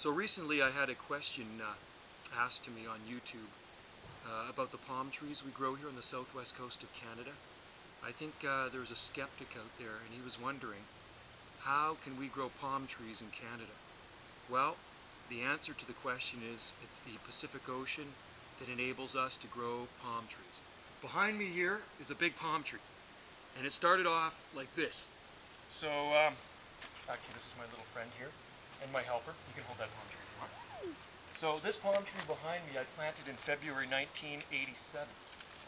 So recently I had a question asked to me on YouTube about the palm trees we grow here on the southwest coast of Canada. I think there was a skeptic out there and he was wondering, how can we grow palm trees in Canada? Well, the answer to the question is it's the Pacific Ocean that enables us to grow palm trees. Behind me here is a big palm tree, and it started off like this. So actually this is my little friend here and my helper. You can hold that palm tree if you want. So this palm tree behind me I planted in February 1987,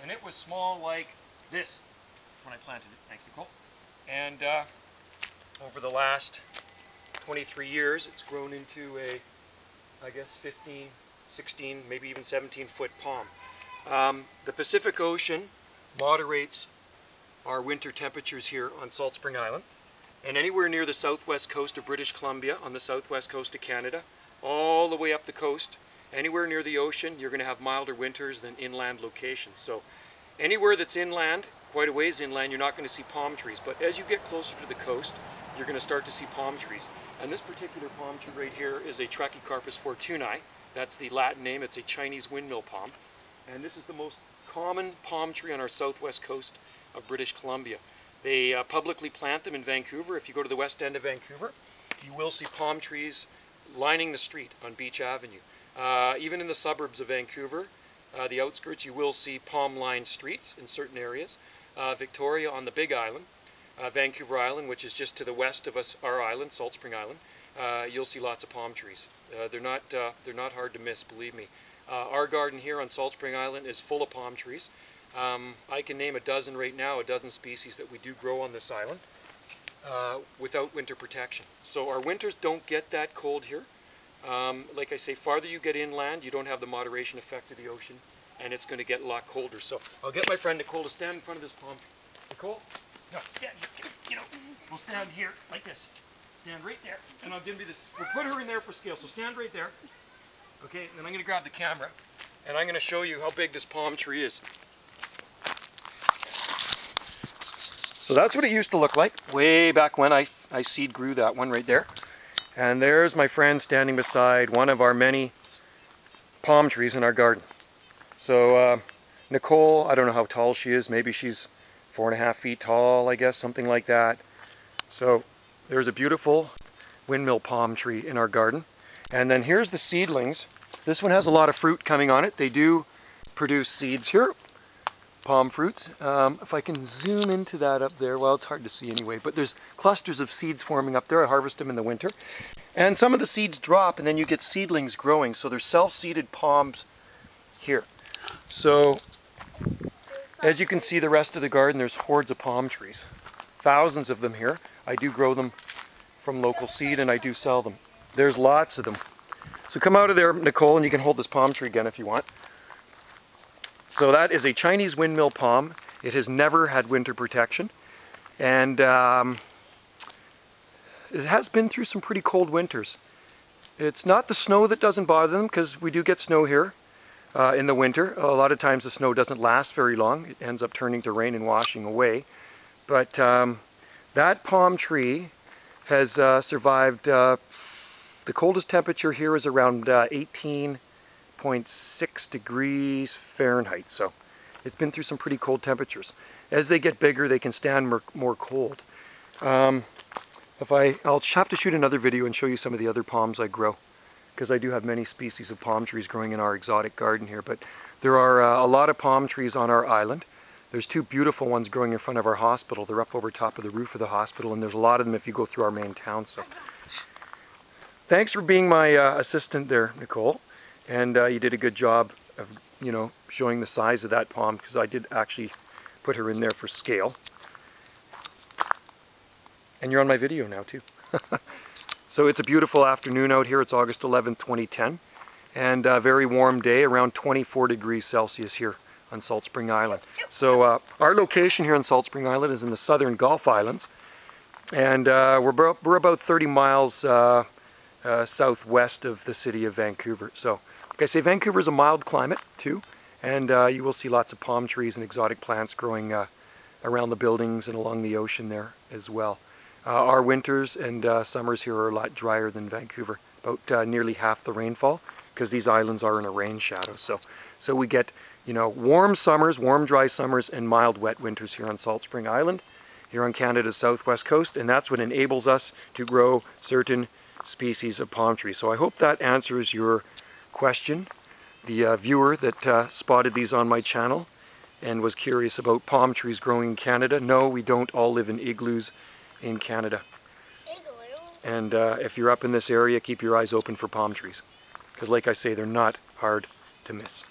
and it was small like this when I planted it. Thanks, Nicole. And over the last 23 years it's grown into a, I guess, 15, 16, maybe even 17-foot palm. The Pacific Ocean moderates our winter temperatures here on Salt Spring Island, and anywhere near the southwest coast of British Columbia, on the southwest coast of Canada, all the way up the coast, anywhere near the ocean, you're going to have milder winters than inland locations. So anywhere that's inland, quite a ways inland, you're not going to see palm trees, but as you get closer to the coast, you're going to start to see palm trees. And this particular palm tree right here is a Trachycarpus fortunei. That's the Latin name. It's a Chinese windmill palm. And this is the most common palm tree on our southwest coast of British Columbia. They publicly plant them in Vancouver. If you go to the west end of Vancouver, you will see palm trees lining the street on Beach Avenue. Even in the suburbs of Vancouver, the outskirts, you will see palm-lined streets in certain areas. Victoria on the Big Island, Vancouver Island, which is just to the west of us, our island, Salt Spring Island, you'll see lots of palm trees. They're not hard to miss, believe me. Our garden here on Salt Spring Island is full of palm trees. I can name a dozen right now, a dozen species that we do grow on this island without winter protection. So our winters don't get that cold here. Like I say, farther you get inland, you don't have the moderation effect of the ocean, and it's going to get a lot colder. So I'll get my friend Nicole to stand in front of this palm tree. Nicole? No, stand, we'll stand here like this. Stand right there, and I'll give you this. We'll put her in there for scale, so stand right there. Okay, then I'm going to grab the camera, and I'm going to show you how big this palm tree is. So that's what it used to look like way back when I seed grew that one right there. And there's my friend standing beside one of our many palm trees in our garden. So Nicole, I don't know how tall she is, maybe she's 4.5 feet tall, I guess, something like that. So there's a beautiful windmill palm tree in our garden. And then here's the seedlings. This one has a lot of fruit coming on it. They do produce seeds here, palm fruits. If I can zoom into that up there, well, it's hard to see anyway, but there's clusters of seeds forming up there. I harvest them in the winter. And some of the seeds drop, and then you get seedlings growing. So there's self-seeded palms here. So as you can see, the rest of the garden, there's hordes of palm trees. Thousands of them here. I do grow them from local seed, and I do sell them. There's lots of them. So come out of there, Nicole, and you can hold this palm tree again if you want. So that is a Chinese windmill palm. It has never had winter protection. And it has been through some pretty cold winters. It's not the snow that doesn't bother them, because we do get snow here in the winter. A lot of times the snow doesn't last very long. It ends up turning to rain and washing away. But that palm tree has survived. The coldest temperature here is around 18.6 degrees Fahrenheit. So it's been through some pretty cold temperatures. As they get bigger, they can stand more cold. I'll have to shoot another video and show you some of the other palms I grow, because I do have many species of palm trees growing in our exotic garden here. But there are a lot of palm trees on our island. There's two beautiful ones growing in front of our hospital. They're up over top of the roof of the hospital, and there's a lot of them if you go through our main town. So thanks for being my assistant there, Nicole. And you did a good job of, showing the size of that palm, because I did actually put her in there for scale. And you're on my video now too. So it's a beautiful afternoon out here. It's August 11th, 2010. And a very warm day, around 24 degrees Celsius here on Salt Spring Island. So our location here on Salt Spring Island is in the southern Gulf Islands. And we're about 30 miles southwest of the city of Vancouver. So like I say, Vancouver is a mild climate too. And you will see lots of palm trees and exotic plants growing around the buildings and along the ocean there as well. Our winters and summers here are a lot drier than Vancouver, about nearly half the rainfall, because these islands are in a rain shadow. So we get, you know, warm summers, warm dry summers, and mild wet winters here on Salt Spring Island, here on Canada's southwest coast, and that's what enables us to grow certain species of palm trees. So I hope that answers your question. The viewer that spotted these on my channel and was curious about palm trees growing in Canada. No, we don't all live in igloos in Canada. Igloos? And if you're up in this area, keep your eyes open for palm trees. Because like I say, they're not hard to miss.